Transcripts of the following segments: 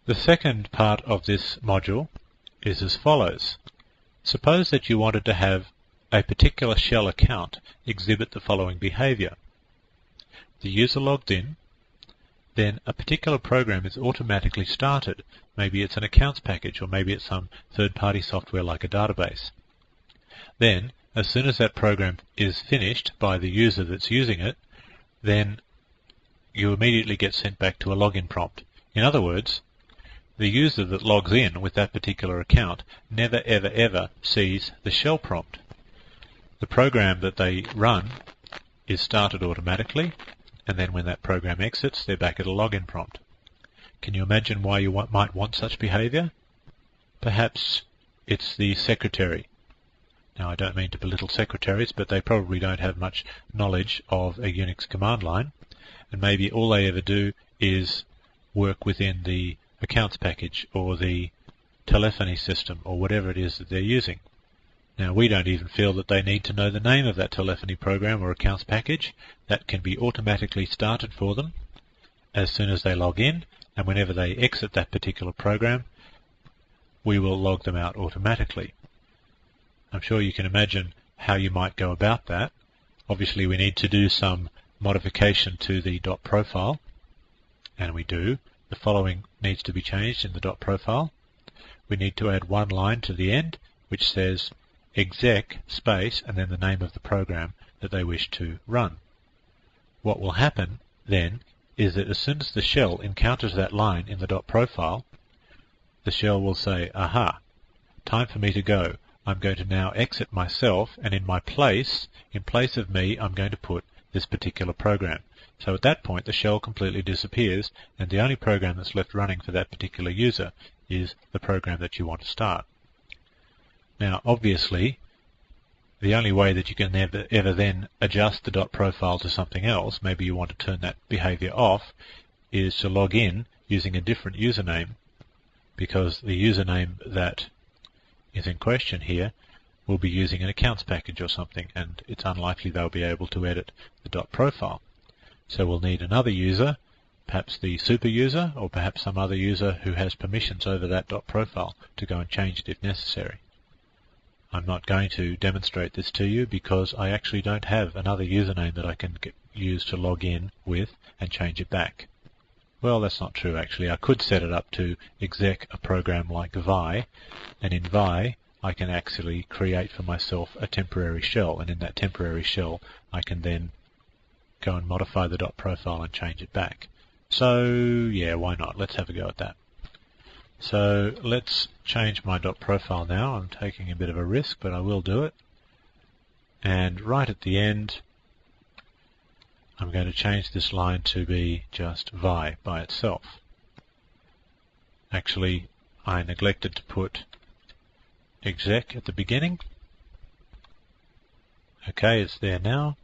The second part of this module is as follows. Suppose that you wanted to have a particular shell account exhibit the following behavior. The user logged in, then a particular program is automatically started. Maybe it's an accounts package, or maybe it's some third-party software like a database. Then, as soon as that program is finished by the user that's using it, then you immediately get sent back to a login prompt. In other words, the user that logs in with that particular account never ever sees the shell prompt. The program that they run is started automatically, and then when that program exits, they're back at a login prompt. Can you imagine why you might want such behavior? Perhaps it's the secretary. Now, I don't mean to belittle secretaries, but they probably don't have much knowledge of a Unix command line, and maybe all they ever do is work within the accounts package or the telephony system or whatever it is that they're using. Now, we don't even feel that they need to know the name of that telephony program or accounts package. That can be automatically started for them as soon as they log in, and whenever they exit that particular program, we will log them out automatically. I'm sure you can imagine how you might go about that. Obviously, we need to do some modification to the .profile, and we do. The following needs to be changed in the .profile. We need to add one line to the end which says exec space and then the name of the program that they wish to run. What will happen then is that as soon as the shell encounters that line in the .profile, the shell will say, aha, time for me to go. I'm going to now exit myself, and in place of me, I'm going to put this particular program. So at that point, the shell completely disappears, and the only program that's left running for that particular user is the program that you want to start. Now, obviously, the only way that you can ever then adjust the .profile to something else, maybe you want to turn that behavior off, is to log in using a different username, because the username that is in question here will be using an accounts package or something, and it's unlikely they'll be able to edit the .profile. So we'll need another user, perhaps the super user, or perhaps some other user who has permissions over that .profile to go and change it if necessary. I'm not going to demonstrate this to you because I actually don't have another username that I can use to log in with and change it back. Well, that's not true actually. I could set it up to exec a program like vi, and in vi I can actually create for myself a temporary shell, and in that temporary shell I can then go and modify the .profile and change it back. So yeah, why not? Let's have a go at that. So let's change my .profile now. I'm taking a bit of a risk, but I will do it. And right at the end, I'm going to change this line to be just vi by itself. Actually, I neglected to put exec at the beginning. Okay, it's there now.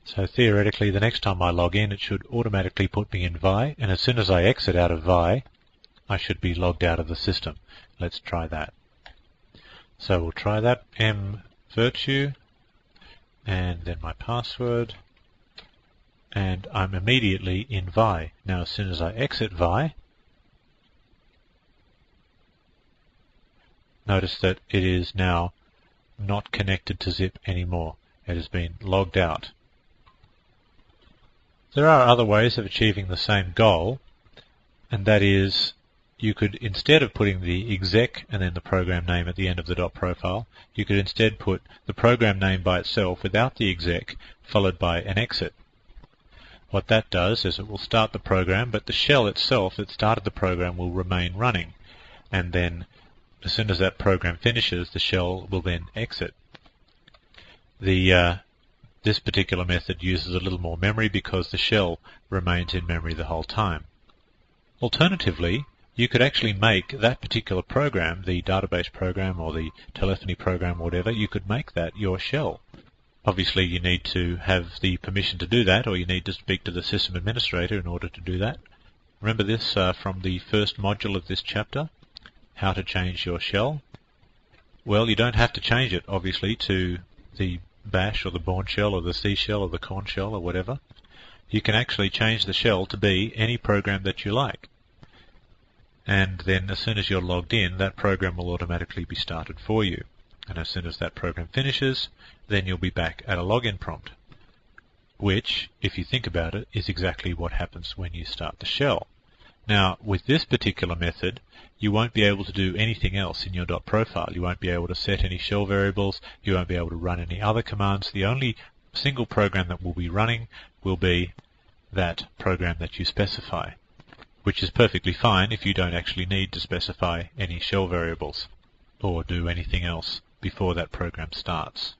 So theoretically, the next time I log in, it should automatically put me in vi, and as soon as I exit out of vi, I should be logged out of the system. Let's try that. So we'll try that, mvirtue, and then my password, and I'm immediately in vi. Now as soon as I exit vi, notice that it is now not connected to zip anymore. It has been logged out. There are other ways of achieving the same goal, and that is you could, instead of putting the exec and then the program name at the end of the .profile, you could instead put the program name by itself without the exec followed by an exit. What that does is it will start the program, but the shell itself that started the program will remain running, and then as soon as that program finishes, the shell will then exit. This particular method uses a little more memory because the shell remains in memory the whole time. Alternatively, you could actually make that particular program, the database program or the telephony program or whatever, you could make that your shell. Obviously you need to have the permission to do that, or you need to speak to the system administrator in order to do that. Remember this from the first module of this chapter, how to change your shell. Well, you don't have to change it, obviously, to the bash or the Bourne shell or the C shell or the corn shell or whatever. You can actually change the shell to be any program that you like. and then as soon as you're logged in, that program will automatically be started for you. And as soon as that program finishes, then you'll be back at a login prompt, which, if you think about it, is exactly what happens when you start the shell. Now, with this particular method, you won't be able to do anything else in your .profile. You won't be able to set any shell variables. You won't be able to run any other commands. The only single program that will be running will be that program that you specify, which is perfectly fine if you don't actually need to specify any shell variables or do anything else before that program starts.